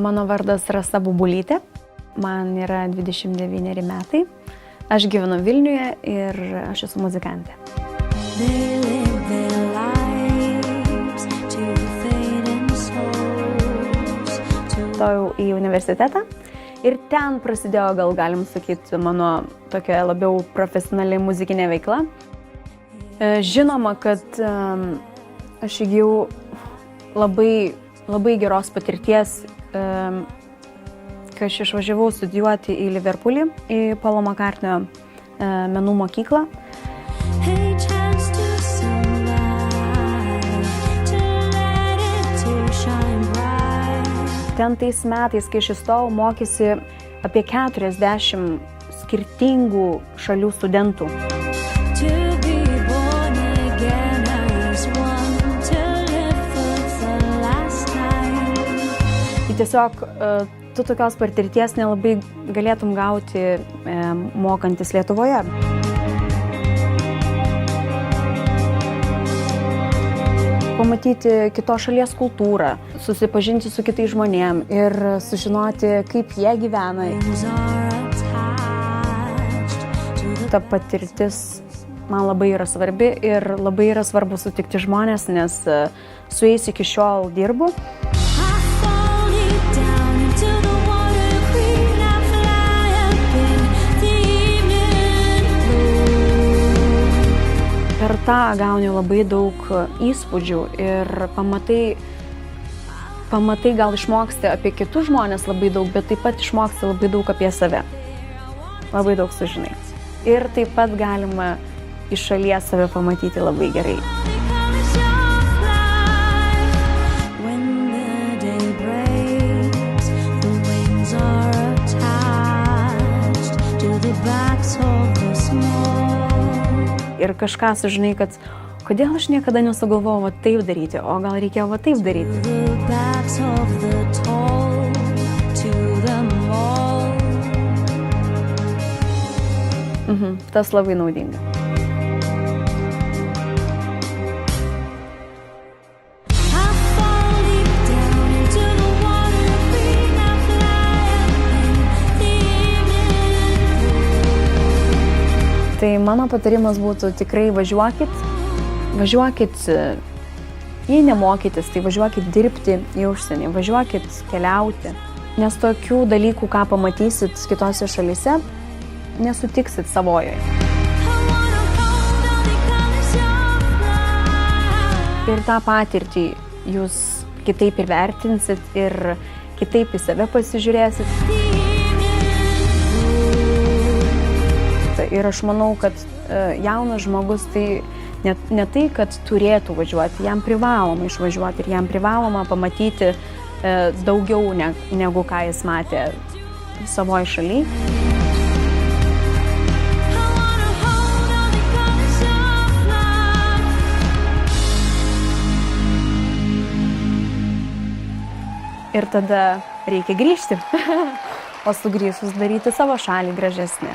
Mano vardas Rasa Bubulytė, man yra 29 metai, aš gyvenu Vilniuje ir aš esu muzikantė. Stojau į universitetą ir ten prasidėjo, gal galim sakyti, mano tokia labiau profesionali muzikinė veikla. Žinoma, kad aš įgijau labai geros patirties, kai aš išvažiavau studijuoti į Liverpoolį, į Paulo Makartnio menų mokyklą. Ten tais metais, kai aš įstojau, mokėsi apie 40 skirtingų šalių studentų. Tiesiog tu tokios patirties nelabai galėtum gauti mokantis Lietuvoje. Pamatyti kitos šalies kultūrą, susipažinti su kitais žmonėm ir sužinoti, kaip jie gyvena. Ta patirtis man labai yra svarbi ir labai yra svarbu sutikti žmonės, nes su jais iki šiol dirbu. Per tą gauni labai daug įspūdžių ir pamatai gal išmoksti apie kitus žmonės labai daug, bet taip pat išmoksti labai daug apie save. Labai daug sužinai. Ir taip pat galima iš šalies save pamatyti labai gerai. Ir kažką sužinai, kad kodėl aš niekada nesugalvojau va taip daryti, o gal reikėjo va taip daryti. Tas labai naudinga. Tai mano patarimas būtų tikrai važiuokit, jei nemokytis, tai važiuokit dirbti į užsienį, važiuokit keliauti, nes tokių dalykų, ką pamatysit kitose šalyse, nesutiksit savojoje. Ir tą patirtį jūs kitaip įvertinsit ir kitaip į save pasižiūrėsit. Ir aš manau, kad jaunas žmogus tai ne tai, kad turėtų važiuoti, jam privaloma išvažiuoti ir jam privaloma pamatyti daugiau negu ką jis matė savoje šalyje. Ir tada reikia grįžti, o sugrįžus daryti savo šalį gražesnę.